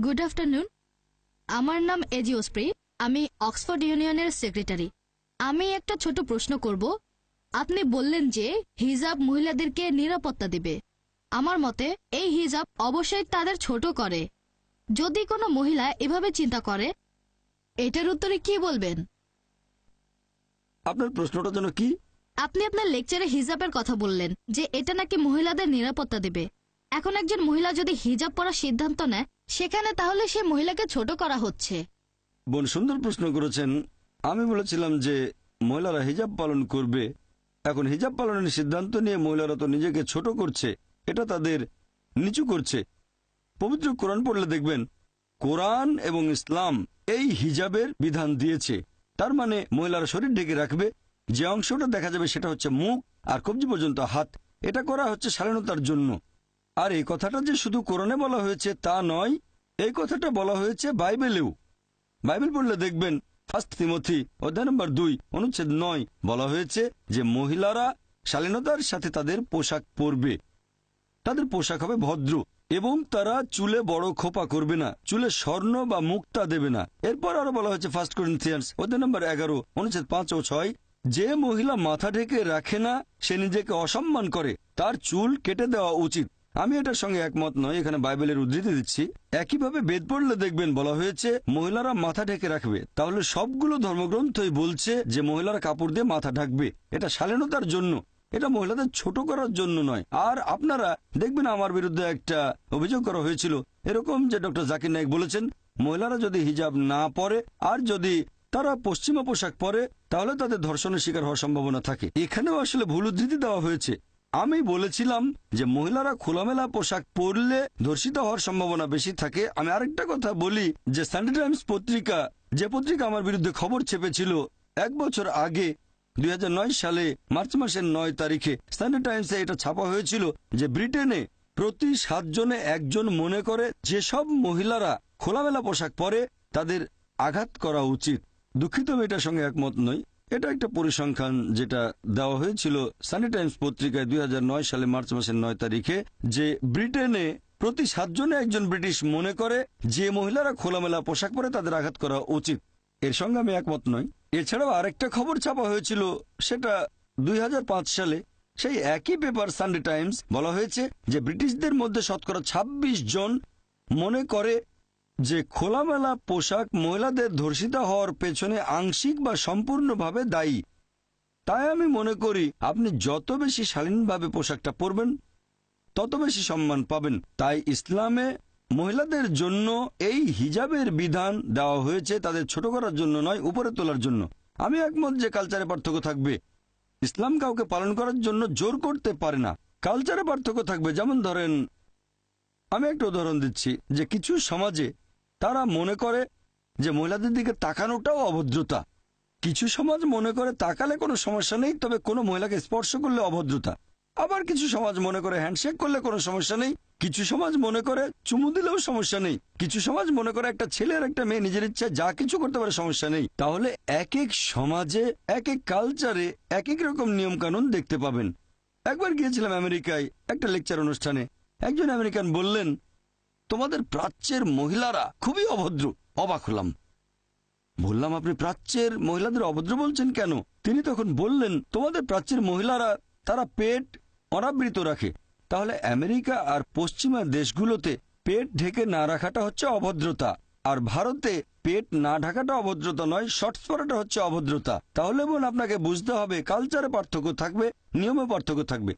Good afternoon. আমার নাম এজিওস্প্রি। আমি অক্সফোর্ড ইউনিয়নের সেক্রেটারি। আমি একটা ছোট প্রশ্ন করব। আপনি বললেন যে হিজাব মহিলাদেরকে নিরাপত্তা দেবে। আমার মতে এই হিজাব অবশ্যই তাদের ছোট করে। যদি কোনো মহিলা এভাবে চিন্তা করে, এটার উত্তরে কি বলবেন? আপনার প্রশ্নটা যেন কি? আপনি আপনার লেকচারে হিজাবের কথা বললেন যে এটা নাকি মহিলাদের নিরাপত্তা দেবে। এখন একজন মহিলা যদি হিজাব পরার সিদ্ধান্ত নেয়, সেখানে তাহলে সে মহিলাকে ছোট করা হচ্ছে। বোন সুন্দর প্রশ্ন করেছেন। আমি বলেছিলাম যে মহিলারা হিজাব পালন করবে। এখন হিজাব পালনের সিদ্ধান্ত নিয়ে মহিলারা তো নিজেকে ছোট করছে, এটা তাদের নিচু করছে। পবিত্র কোরআন পড়লে দেখবেন কোরআন এবং ইসলাম এই হিজাবের বিধান দিয়েছে। তার মানে মহিলারা শরীর ঢেকে রাখবে, যে অংশটা দেখা যাবে সেটা হচ্ছে মুখ আর কবজি পর্যন্ত হাত। এটা করা হচ্ছে শালীনতার জন্য। আর এই কথাটা যে শুধু কোরআনে বলা হয়েছে তা নয়, এই কথাটা বলা হয়েছে বাইবেলেও। বাইবেল পড়লে দেখবেন 1 তিমথি অধ্যায় নম্বর 2 অনুচ্ছেদ 9 বলা হয়েছে যে মহিলারা শালীনতার সাথে তাদের পোশাক পরবে। তাদের পোশাক হবে ভদ্র এবং তারা চুলে বড় খোপা করবে না, চুলে স্বর্ণ বা মুক্তা দেবে না। এরপর আরো বলা হয়েছে 1 করিন্থিয়ান্স অধ্যায় নম্বর 11 অনুচ্ছেদ 5 ও 6, যে মহিলা মাথা ঢেকে রাখে না সে নিজেকে অসম্মান করে, তার চুল কেটে দেওয়া উচিত। আমি এটার সঙ্গে একমত নই, এখানে বাইবেলের উদ্ধৃতি দিচ্ছি। একইভাবে বেদ পড়লে দেখবেন বলা হয়েছে মহিলারা মাথা ঢেকে রাখবে। তাহলে সবগুলো ধর্মগ্রন্থই বলছে যে মহিলারা কাপড় দিয়ে মাথা ঢাকবে। এটা শালীনতার জন্য, এটা মহিলাদের ছোট করার জন্য নয়। আর আপনারা দেখবেন আমার বিরুদ্ধে একটা অভিযোগ করা হয়েছিল এরকম যে ডক্টর জাকির নায়েক বলেছেন মহিলারা যদি হিজাব না পরে আর যদি তারা পশ্চিমা পোশাক পরে তাহলে তাদের ধর্ষণের শিকার হওয়ার সম্ভাবনা থাকে। এখানেও আসলে ভুল উদ্ধৃতি দেওয়া হয়েছে। আমি বলেছিলাম যে মহিলারা খোলামেলা পোশাক পরলে ধর্ষিত হওয়ার সম্ভাবনা বেশি থাকে। আমি আরেকটা কথা বলি যে সানডে টাইমস পত্রিকা, যে পত্রিকা আমার বিরুদ্ধে খবর ছেপেছিল 1 বছর আগে 2009 সালে মার্চ মাসের 9 তারিখে সানডে টাইমসে এটা ছাপা হয়েছিল যে ব্রিটেনে প্রতি 7 জনে একজন মনে করে যেসব মহিলারা খোলামেলা পোশাক পরে তাদের আঘাত করা উচিত। দুঃখিত, আমি এটার সঙ্গে একমত নই। এটা একটা পরিসংখ্যান যেটা দেওয়া হয়েছিল সানডে টাইমস পত্রিকায় 2009 সালে মার্চ মাসের 9 তারিখে, যে ব্রিটেনে প্রতি 7 জনে একজন ব্রিটিশ মনে করে যে মহিলারা খোলামেলা পোশাক পরে তাদের আঘাত করা উচিত। এর সঙ্গে আমি একমত নই। এছাড়াও আরেকটা খবর ছাপা হয়েছিল, সেটা 2005 সালে সেই একই পেপার সানডে টাইমস, বলা হয়েছে যে ব্রিটিশদের মধ্যে শতকরা 26 জন মনে করে যে খোলামেলা পোশাক মহিলাদের ধর্ষিত হওয়ার পেছনে আংশিক বা সম্পূর্ণভাবে দায়ী। তাই আমি মনে করি আপনি যত বেশি শালীনভাবে পোশাকটা পরবেন তত বেশি সম্মান পাবেন। তাই ইসলামে মহিলাদের জন্য এই হিজাবের বিধান দেওয়া হয়েছে তাদের ছোট করার জন্য নয়, উপরে তোলার জন্য। আমি একমত যে কালচারে পার্থক্য থাকবে। ইসলাম কাউকে পালন করার জন্য জোর করতে পারে না। কালচারে পার্থক্য থাকবে। যেমন ধরেন, আমি একটা উদাহরণ দিচ্ছি যে কিছু সমাজে তারা মনে করে যে মহিলাদের দিকে তাকানোটাও অভদ্রতা। কিছু সমাজ মনে করে তাকালে কোনো সমস্যা নেই, তবে কোনো মহিলাকে স্পর্শ করলে অভদ্রতা। আবার কিছু সমাজ মনে করে হ্যান্ডশেক করলে কোনো সমস্যা নেই। কিছু সমাজ মনে করে চুমু দিলেও সমস্যা নেই। কিছু সমাজ মনে করে একটা ছেলে আর একটা মেয়ে নিজের ইচ্ছায় যা কিছু করতে পারে, সমস্যা নেই। তাহলে এক এক সমাজে এক এক কালচারে এক এক রকম নিয়ম কানুন দেখতে পাবেন। একবার গিয়েছিলাম আমেরিকায় একটা লেকচার অনুষ্ঠানে। একজন আমেরিকান বললেন, তোমাদের প্রাচ্যের মহিলারা খুবই অভদ্র। অবাক হলাম। বললাম, আপনি প্রাচ্যের মহিলাদের অভদ্র বলছেন কেন? তিনি তখন বললেন, তোমাদের প্রাচ্যের মহিলারা তারা পেট অনাবৃত রাখে। তাহলে আমেরিকা আর পশ্চিমা দেশগুলোতে পেট ঢেকে না রাখাটা হচ্ছে অভদ্রতা, আর ভারতে পেট না ঢাকাটা অভদ্রতা নয়, শর্টস পরাটা হচ্ছে অভদ্রতা। তাহলে বোন আপনাকে বুঝতে হবে কালচারে পার্থক্য থাকবে, নিয়মে পার্থক্য থাকবে।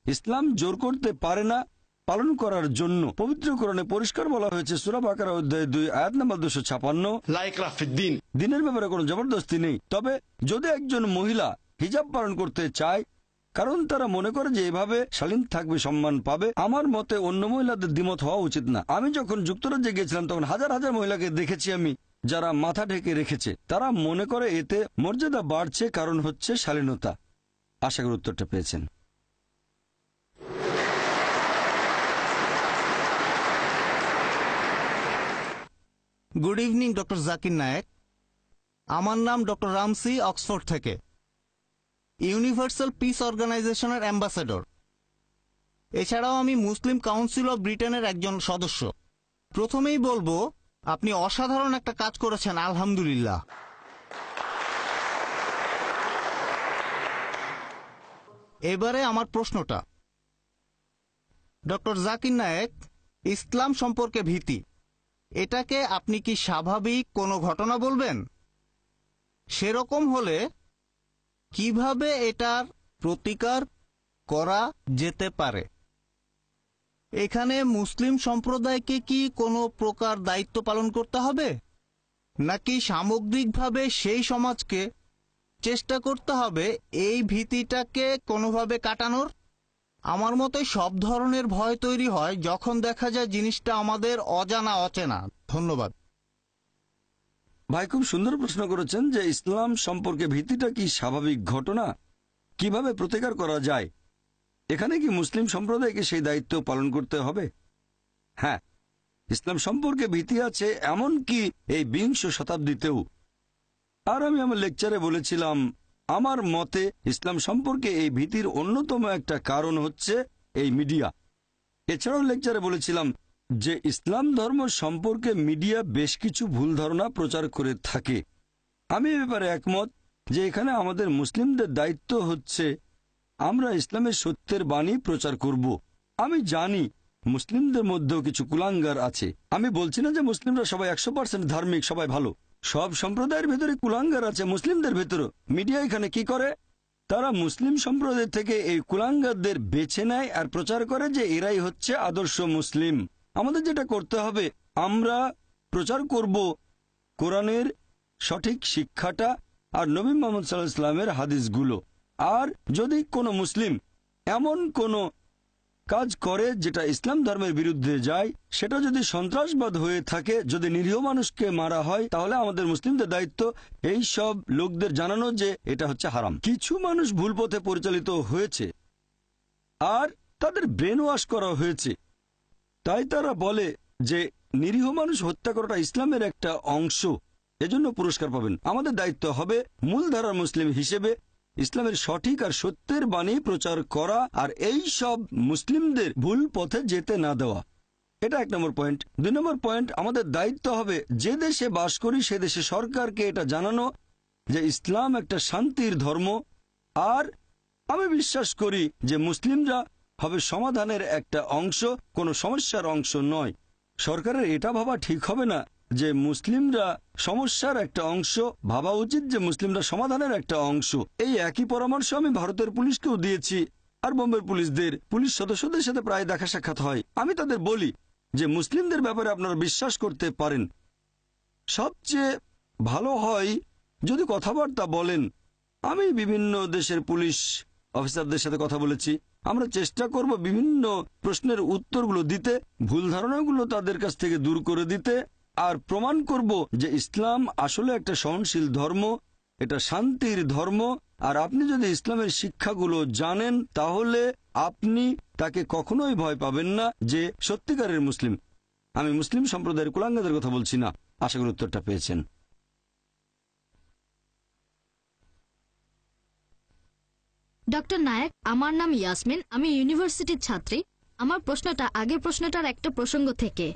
ইসলাম জোর করতে পারে না পালন করার জন্য। পবিত্র কোরআনে পরিষ্কার বলা হয়েছে সূরা বাকারা অধ্যায় 2 আয়াত নম্বর 256, দিনের ব্যাপারে কোনো জবরদস্তি নেই। তবে যদি একজন মহিলা হিজাব পালন করতে চায় কারণ তারা মনে করে যে এভাবে শালীন থাকবে, সম্মান পাবে, আমার মতে অন্য মহিলাদের দ্বিমত হওয়া উচিত না। আমি যখন যুক্তরাজ্যে গিয়েছিলাম তখন হাজার হাজার মহিলাকে দেখেছি আমি, যারা মাথা ঢেকে রেখেছে। তারা মনে করে এতে মর্যাদা বাড়ছে, কারণ হচ্ছে শালীনতা। আশা করি উত্তরটা পেয়েছেন। Good evening doctor Zakir Naik. আমার নাম ডক্টর রামসি, অক্সফোর্ড থেকে, ইউনিভার্সাল পিস অর্গানাইজেশনের অ্যাম্বাসেডর। এছাড়াও আমি মুসলিম কাউন্সিল অব ব্রিটেনের একজন সদস্য। প্রথমেই বলবো আপনি অসাধারণ একটা কাজ করেছেন, আলহামদুলিল্লাহ। এবারে আমার প্রশ্নটা, ডক্টর জাকির নায়েক, ইসলাম সম্পর্কে ভীতি, এটাকে আপনি কি স্বাভাবিক কোনো ঘটনা বলবেন? সেরকম হলে কিভাবে এটার প্রতিকার করা যেতে পারে? এখানে মুসলিম সম্প্রদায়কে কি কোনো প্রকার দায়িত্ব পালন করতে হবে, নাকি সামগ্রিকভাবে সেই সমাজকে চেষ্টা করতে হবে এই ভীতিটাকে কোনোভাবে কাটানোর? আমার মতে সব ধরনের ভয় তৈরি হয় যখন দেখা যায় জিনিসটা আমাদের অজানা অচেনা। ধন্যবাদ। ভাই খুব সুন্দর প্রশ্ন করেছেন যে ইসলাম সম্পর্কে ভীতিটা কি স্বাভাবিক ঘটনা, কিভাবে প্রতিকার করা যায়। এখানে কি মুসলিম সম্প্রদায়কে সেই দায়িত্ব পালন করতে হবে? হ্যাঁ, ইসলাম সম্পর্কে ভীতি আছে, এমন কি এই ২০ শতাব্দীতেও। আর আমি আমার লেকচারে বলেছিলাম, আমার মতে ইসলাম সম্পর্কে এই ভীতির অন্যতম একটা কারণ হচ্ছে এই মিডিয়া। এছাড়াও লেকচারে বলেছিলাম যে ইসলাম ধর্ম সম্পর্কে মিডিয়া বেশ কিছু ভুল ধারণা প্রচার করে থাকে। আমি এ ব্যাপারে একমত যে এখানে আমাদের মুসলিমদের দায়িত্ব হচ্ছে আমরা ইসলামের সত্যের বাণী প্রচার করব। আমি জানি মুসলিমদের মধ্যেও কিছু কুলাঙ্গার আছে। আমি বলছি না যে মুসলিমরা সবাই 100% ধার্মিক, সবাই ভালো। সব সম্প্রদায়ের ভেতরে কুলাঙ্গার আছে, মুসলিমদের ভেতরে। মিডিয়া এখানে কি করে, তারা মুসলিম সম্প্রদায় থেকে এই কুলাঙ্গারদের বেছে নেয় আর প্রচার করে যে এরাই হচ্ছে আদর্শ মুসলিম। আমাদের যেটা করতে হবে, আমরা প্রচার করব কোরআনের সঠিক শিক্ষাটা আর নবী মুহাম্মদ সাল্লাল্লাহু আলাইহি ওয়াসাল্লামের হাদিসগুলো। আর যদি কোনো মুসলিম এমন কোনো কাজ করে যেটা ইসলাম ধর্মের বিরুদ্ধে যায়, সেটা যদি সন্ত্রাসবাদ হয়ে থাকে, যদি নিরীহ মানুষকে মারা হয়, তাহলে আমাদের মুসলিমদের দায়িত্ব এই সব লোকদের জানানো যে এটা হচ্ছে হারাম। কিছু মানুষ ভুল পথে পরিচালিত হয়েছে আর তাদের ব্রেন ওয়াশ করা হয়েছে, তাই তারা বলে যে নিরীহ মানুষ হত্যা করাটা ইসলামের একটা অংশ, এজন্য পুরস্কার পাবেন। আমাদের দায়িত্ব হবে মূলধারার মুসলিম হিসেবে ইসলামের সঠিক আর সত্যের বাণী প্রচার করা আর এই সব মুসলিমদের ভুল পথে যেতে না দেওয়া। এটা 1 নম্বর পয়েন্ট। 2 নম্বর পয়েন্ট, আমাদের দায়িত্ব হবে যে দেশে বাস করি সে দেশে সরকারকে এটা জানানো যে ইসলাম একটা শান্তির ধর্ম। আর আমি বিশ্বাস করি যে মুসলিমরা হবে সমাধানের একটা অংশ, কোনো সমস্যার অংশ নয়। সরকারের এটা ভাবা ঠিক হবে না যে মুসলিমরা সমস্যার একটা অংশ, ভাবা উচিত যে মুসলিমরা সমাধানের একটা অংশ। এই একই পরামর্শ আমি ভারতের পুলিশকেও দিয়েছি আর বোম্বের পুলিশ সদস্যদের সাথে প্রায় দেখা সাক্ষাৎ হয়। আমি তাদের বলি যে মুসলিমদের ব্যাপারে আপনারা বিশ্বাস করতে পারেন, সবচেয়ে ভালো হয় যদি কথাবার্তা বলেন। আমি বিভিন্ন দেশের পুলিশ অফিসারদের সাথে কথা বলেছি, আমরা চেষ্টা করব বিভিন্ন প্রশ্নের উত্তরগুলো দিতে, ভুল ধারণাগুলো তাদের কাছ থেকে দূর করে দিতে আর প্রমাণ করব যে ইসলাম আসলে একটা সহনশীল ধর্ম, এটা শান্তির ধর্ম। আর আপনি যদি ইসলামের শিক্ষাগুলো জানেন তাহলে আপনি তাকে কখনোই ভয় পাবেন না যে সত্যিকারের মুসলিম। আমি মুসলিম সম্প্রদায়ের কুলাঙ্গাদের কথা বলছি না। আশা করি উত্তরটা পেয়েছেন। ডক্টর নায়েক, আমার নাম ইয়াসমিন, আমি ইউনিভার্সিটির ছাত্রী। আমার প্রশ্নটা আগের প্রশ্নটার একটা প্রসঙ্গ থেকে।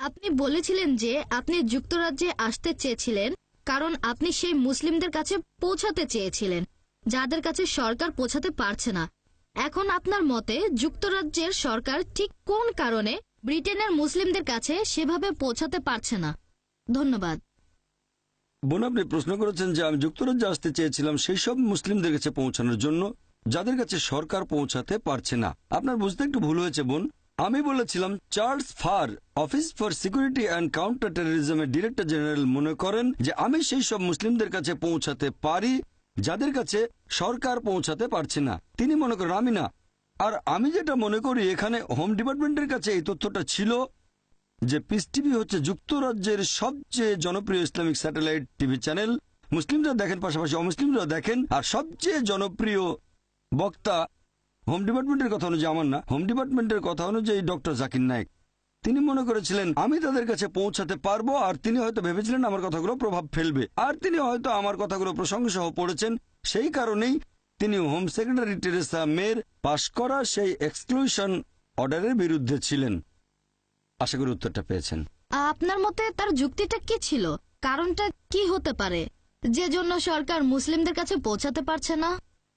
আপনি বলেছিলেন যে আপনি যুক্তরাজ্যে আসতে চেয়েছিলেন কারণ আপনি সেই মুসলিমদের কাছে পৌঁছাতে চেয়েছিলেন যাদের কাছে সরকার পৌঁছাতে পারছে না। এখন আপনার মতে যুক্তরাজ্যের সরকার ঠিক কোন কারণে ব্রিটেনের মুসলিমদের কাছে সেভাবে পৌঁছাতে পারছে না? ধন্যবাদ। বোন, আপনি প্রশ্ন করেছেন যে আমি যুক্তরাজ্যে আসতে চেয়েছিলাম সেই সব মুসলিমদের কাছে পৌঁছানোর জন্য যাদের কাছে সরকার পৌঁছাতে পারছে না। আপনার বুঝতে একটু ভুল হয়েছে বোন। আমি বলেছিলাম Charles Farr, office for security and counter টেররিজমের ডিরেক্টর জেনারেল মনে করেন যে আমি সেই সব মুসলিমদের কাছে পৌঁছাতে পারি যাদের কাছে সরকার পৌঁছাতে পারছে না। তিনি মনে করেন, আমি না। আর আমি যেটা মনে করি, এখানে হোম ডিপার্টমেন্টের কাছে এই তথ্যটা ছিল যে পিস টিভি হচ্ছে যুক্তরাজ্যের সবচেয়ে জনপ্রিয় ইসলামিক স্যাটেলাইট টিভি চ্যানেল। মুসলিমরা দেখেন, পাশাপাশি অমুসলিমরা দেখেন। আর সবচেয়ে জনপ্রিয় বক্তা হোম ডিপার্টমেন্টের কথা অনুযায়ী, আমার না, হোম ডিপার্টমেন্টের কথা অনুযায়ী ডক্টর জাকির নায়েক। তিনি মনে করেছিলেন আমি তাদের কাছে পৌঁছাতে পারবো আর তিনি হয়তো ভেবেছিলেন আমার কথাগুলো প্রভাব ফেলবে আর তিনি হয়তো আমার কথাগুলো প্রশংসা পড়েছেন। সেই কারণেই তিনি হোম সেক্রেটারি টেরেসা মের পাশ করা সেই এক্সক্লুশন অর্ডারের বিরুদ্ধে ছিলেন। আশা করি উত্তরটা পেয়েছেন। আপনার মতে তার যুক্তিটা কি ছিল? কারণটা কি হতে পারে যে জন্য সরকার মুসলিমদের কাছে পৌঁছাতে পারছে না?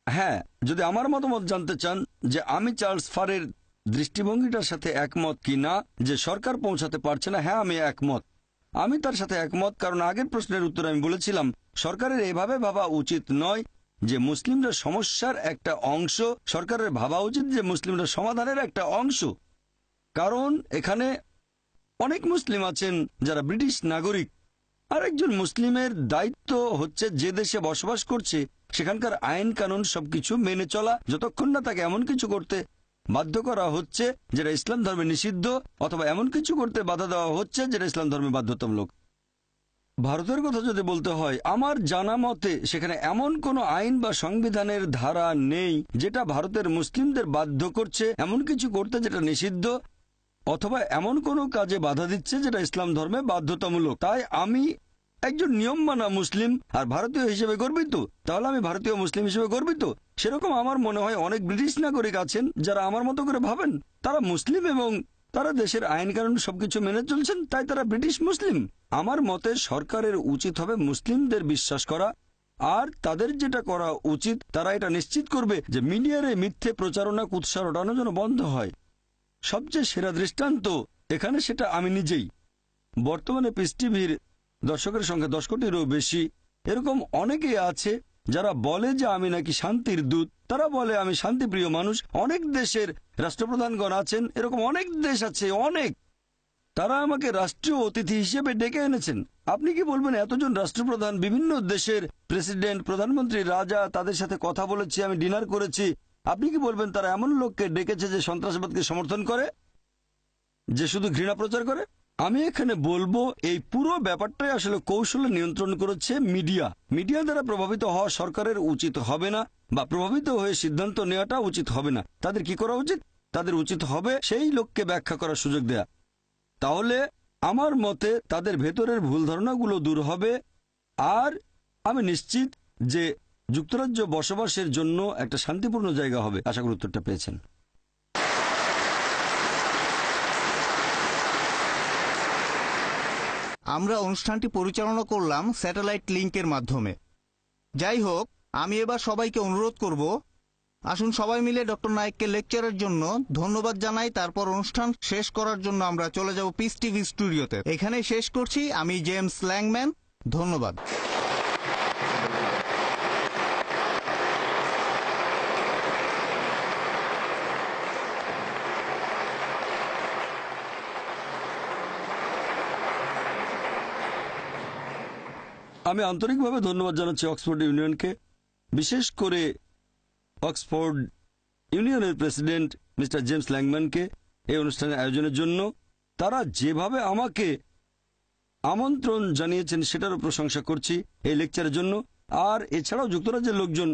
হ্যাঁ, যদি আমার মতামত জানতে চান যে আমি চার্লস ফারের দৃষ্টিভঙ্গিটার সাথে একমত কি না যে সরকার পৌঁছাতে পারছে না, হ্যাঁ আমি একমত। আমি তার সাথে একমত, কারণ আগের প্রশ্নের উত্তরে আমি বলেছিলাম সরকারের এভাবে ভাবা উচিত নয় যে মুসলিমরা সমস্যার একটা অংশ। সরকারের ভাবা উচিত যে মুসলিমরা সমাধানের একটা অংশ। কারণ এখানে অনেক মুসলিম আছেন যারা ব্রিটিশ নাগরিক, আর একজন মুসলিমের দায়িত্ব হচ্ছে যে দেশে বসবাস করছে সেখানকার আইন কানুন সবকিছু মেনে চলা, যতক্ষণ না তাকে এমন কিছু করতে বাধ্য করা হচ্ছে যেটা ইসলাম ধর্মে নিষিদ্ধ, অথবা এমন কিছু করতে বাধা দেওয়া হচ্ছে যেটা ইসলাম ধর্মে বাধ্যতামূলক। ভারতের কথা যদি বলতে হয়, আমার জানা মতে সেখানে এমন কোনো আইন বা সংবিধানের ধারা নেই যেটা ভারতের মুসলিমদের বাধ্য করছে এমন কিছু করতে যেটা নিষিদ্ধ, অথবা এমন কোনো কাজে বাধা দিচ্ছে যেটা ইসলাম ধর্মে বাধ্যতামূলক। তাই আমি একজন নিয়ম মানা মুসলিম আর ভারতীয় হিসেবে গর্বিত। তাহলে আমি ভারতীয় মুসলিম হিসেবে গর্বিত। সেরকম আমার মনে হয় অনেক ব্রিটিশ নাগরিক আছেন যারা আমার মতো করে ভাবেন, তারা মুসলিম এবং তারা দেশের আইন কানুন সবকিছু মেনে চলছেন, তাই তারা ব্রিটিশ মুসলিম। আমার মতে সরকারের উচিত হবে মুসলিমদের বিশ্বাস করা, আর তাদের যেটা করা উচিত তারা এটা নিশ্চিত করবে যে মিডিয়ার এই মিথ্যে প্রচারণা কুৎসা রটানো যেন বন্ধ হয়। সবচেয়ে সেরা দৃষ্টান্ত এখানে সেটা আমি নিজেই। বর্তমানে পিস টিভির দর্শকের সংখ্যা 10 কোটিরও বেশি। এরকম অনেকেই আছে যারা বলে যে আমি নাকি শান্তির দূত, তারা বলে আমি শান্তিপ্রিয় মানুষ। অনেক দেশের রাষ্ট্রপ্রধানগণ আছেন, এরকম অনেক দেশ আছে, অনেক। তারা আমাকে রাষ্ট্রীয় অতিথি হিসেবে ডেকে এনেছেন। আপনি কি বলবেন এতজন রাষ্ট্রপ্রধান, বিভিন্ন দেশের প্রেসিডেন্ট, প্রধানমন্ত্রী, রাজা, তাদের সাথে কথা বলেছি, আমি ডিনার করেছি, আপনি কি বলবেন তারা এমন লোককে ডেকেছে যে সন্ত্রাসবাদকে সমর্থন করে, যে শুধু ঘৃণা প্রচার করে? আমি এখানে বলবো এই পুরো ব্যাপারটাই আসলে কৌশলে নিয়ন্ত্রণ করেছে মিডিয়া। মিডিয়া দ্বারা প্রভাবিত হওয়া সরকারের উচিত হবে না, বা প্রভাবিত হয়ে সিদ্ধান্ত নেওয়াটা উচিত হবে না। তাদের কি করা উচিত? তাদের উচিত হবে সেই লোককে ব্যাখ্যা করার সুযোগ দেয়া। তাহলে আমার মতে তাদের ভেতরের ভুল ধারণাগুলো দূর হবে, আর আমি নিশ্চিত যে যুক্তরাজ্য বসবাসের জন্য একটা শান্তিপূর্ণ জায়গা হবে। আশা করি উত্তরটা পেয়েছেন। আমরা অনুষ্ঠানটি পরিচালনা করলাম স্যাটেলাইট লিংকের মাধ্যমে। যাই হোক, আমি এবার সবাইকে অনুরোধ করব, আসুন সবাই মিলে ডক্টর নায়েককে লেকচারের জন্য ধন্যবাদ জানাই। তারপর অনুষ্ঠান শেষ করার জন্য আমরা চলে যাব পিস টিভি স্টুডিওতে। এখানেই শেষ করছি। আমি জেমস ল্যাংম্যান। ধন্যবাদ। আমি আন্তরিকভাবে ধন্যবাদ জানাচ্ছি অক্সফোর্ড ইউনিয়নকে, বিশেষ করে অক্সফোর্ড ইউনিয়নের প্রেসিডেন্ট মিস্টার জেমস ল্যাংম্যানকে এই অনুষ্ঠানের আয়োজনের জন্য। তারা যেভাবে আমাকে আমন্ত্রণ জানিয়েছেন সেটারও প্রশংসা করছি এই লেকচারের জন্য। আর এছাড়াও যুক্তরাজ্যের লোকজন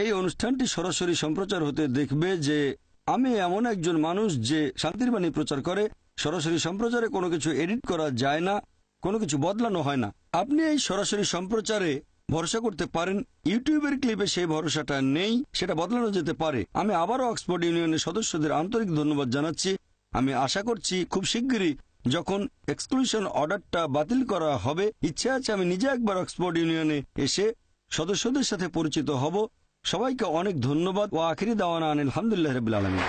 এই অনুষ্ঠানটি সরাসরি সম্প্রচার হতে দেখবে যে আমি এমন একজন মানুষ যে শান্তির বাণী প্রচার করে। সরাসরি সম্প্রচারে কোনো কিছু এডিট করা যায় না, কোনো কিছু বদলানো হয় না। আপনি এই সরাসরি সম্প্রচারে ভরসা করতে পারেন। ইউটিউবের ক্লিপে সেই ভরসাটা নেই, সেটা বদলানো যেতে পারে। আমি আবারও অক্সফোর্ড ইউনিয়নের সদস্যদের আন্তরিক ধন্যবাদ জানাচ্ছি। আমি আশা করছি খুব শিগগিরই যখন এক্সক্লুশন অর্ডারটা বাতিল করা হবে, ইচ্ছে আছে আমি নিজে একবার অক্সফোর্ড ইউনিয়নে এসে সদস্যদের সাথে পরিচিত হব। সবাইকে অনেক ধন্যবাদ। ও আখিরি দাওয়ানা আলহামদুলিল্লাহ রাব্বিল আলামিন।